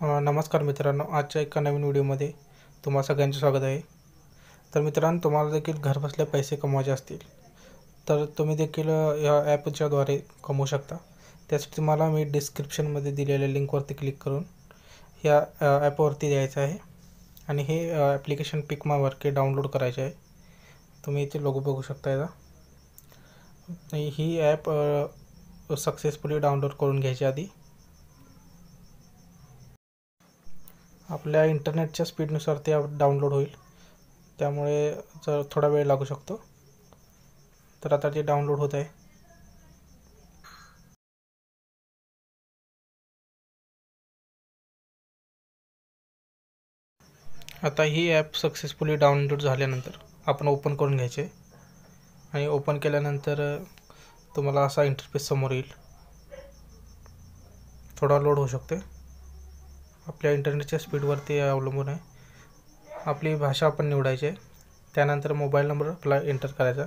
नमस्कार मित्रांनो, आजच्या एका नवीन व्हिडिओमध्ये तुम्हा सगळ्यांचे स्वागत आहे. तर मित्रांनो, तुम्हाला देखील घरबसल्या पैसे कमवायचे असतील तर तुम्ही देखील या ॲपच्याद्वारे कमवू शकता. त्यासाठी तुम्हाला मी डिस्क्रिप्शनमध्ये दिलेल्या लिंकवरती क्लिक करून या ॲपवरती द्यायचं आहे आणि हे ॲप्लिकेशन पिकमावरती डाउनलोड करायचे आहे. तुम्ही इथे लोगो बघू शकता याचा. ही ॲप सक्सेसफुली डाउनलोड करून घ्यायची आधी. आपल्या इंटरनेटच्या स्पीडनुसार ते डाउनलोड होईल, त्यामुळे जर थोडा वेळ लागू शकतो. तर आता ते डाउनलोड होत आहे. आता ही ॲप सक्सेसफुली डाउनलोड झाल्यानंतर आपण ओपन करून घ्यायचे आणि ओपन केल्यानंतर तुम्हाला असा इंटरफेस समोर येईल. थोडा लोड होऊ शकते. आपल्या इंटरनेटच्या स्पीडवरती अवलंबून आहे. आपली भाषा आपण निवडायची आहे. त्यानंतर मोबाईल नंबर आपला एंटर करायचा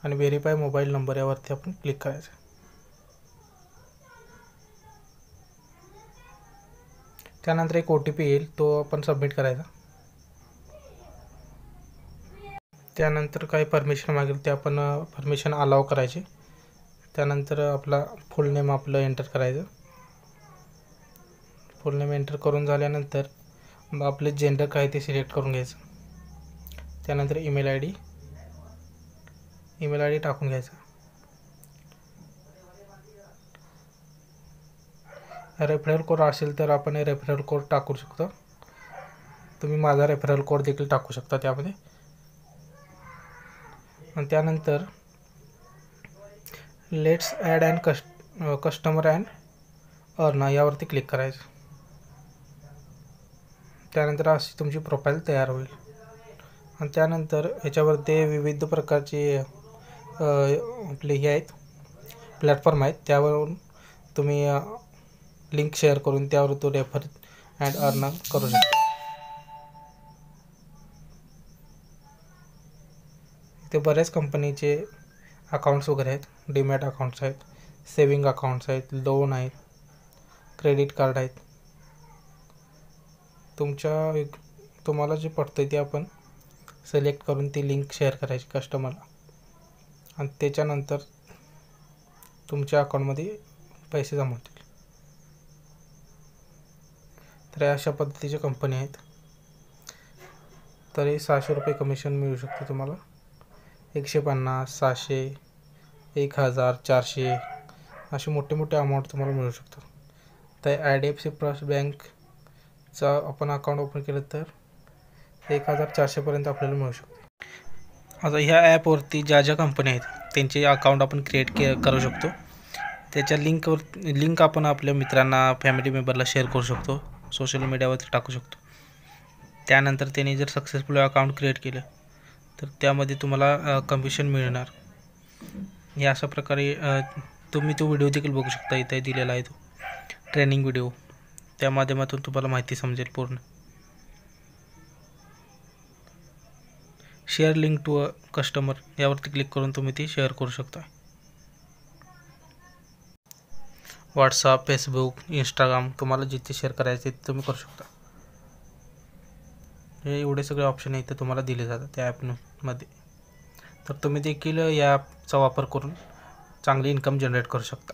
आणि व्हेरीफाय मोबाईल नंबर यावरती आपण क्लिक करायचं. त्यानंतर एक OTP येईल, तो आपण सबमिट करायचा. त्यानंतर काही परमिशन मागेल, ते आपण परमिशन अलाव करायचे. त्यानंतर आपला फुल नेम आपलं एंटर करायचं. फुल नेम एंटर करून झाल्यानंतर आपले जेंडर काय ते सिलेक्ट करून घ्यायचं. त्यानंतर ईमेल आय डी टाकून घ्यायचा. रेफरल कोड असेल तर आपण रेफरल कोड टाकू शकतो. तुम्ही माझा रेफरल कोड देखील टाकू शकता त्यामध्ये. आणि त्यानंतर let's add and customer and earn यावरती क्लिक करायचं. त्यानंतर अशी तुमची प्रोफाईल तयार होईल. आणि त्यानंतर ह्याच्यावरती विविध प्रकारचे आपले हे आहेत, प्लॅटफॉर्म आहेत. त्यावरून तुम्ही लिंक शेअर करून त्यावर तो रेफर अँड अर्न करू शकता. इथे बऱ्याच कंपनीचे अकाउंट्स वगैरे आहेत. डीमॅट अकाउंट्स आहेत, सेविंग अकाउंट्स आहेत, लोन आहेत, क्रेडिट कार्ड आहेत. तुम्हाला जे पडतं ते आपण सिलेक्ट करून ती लिंक शेअर करायची कस्टमरला आणि त्याच्यानंतर तुमच्या अकाउंटमध्ये पैसे जमा होतील. तर अशा पद्धतीच्या कंपनी आहेत. तरी 600 रुपये कमिशन मिळू शकते तुम्हाला. 150, 700, 1000, 400 असे मोठे मोठे अमाऊंट तुम्हाला मिळू शकतात. तर IDFC फर्स्ट बँकचा आपण अकाउंट ओपन केलं तर 1400पर्यंत आपल्याला मिळू शकते. आता ह्या ॲपवरती ज्या ज्या कंपन्या आहेत त्यांचे अकाउंट आपण क्रिएट करू शकतो. त्याच्या लिंक आपण आपल्या मित्रांना, फॅमिली मेंबरला शेअर करू शकतो, सोशल मीडियावरती टाकू शकतो. त्यानंतर त्यांनी जर सक्सेसफुल अकाउंट क्रिएट केलं तर त्यामध्ये तुम्हाला कमिशन मिळणार. हे अशा प्रकारे तुम्ही तो व्हिडिओ देखील बघू शकता. इथे दिलेला आहे तो ट्रेनिंग व्हिडिओ. त्या माध्यमातून तुम्हाला माहिती समजेल पूर्ण. Share link to a customer यावरती क्लिक करून तुम्ही ती शेअर करू शकता. व्हॉट्सअप, फेसबुक, इंस्टाग्राम तुम्हाला जिथे शेअर करायचे ते तुम्ही करू शकता. हे एवढे सगळे ऑप्शन इथे तुम्हाला दिले जातात त्या ॲपमध्ये. तर तुम्ही देखील या ॲपचा वापर करून चांगली इन्कम जनरेट करू शकता.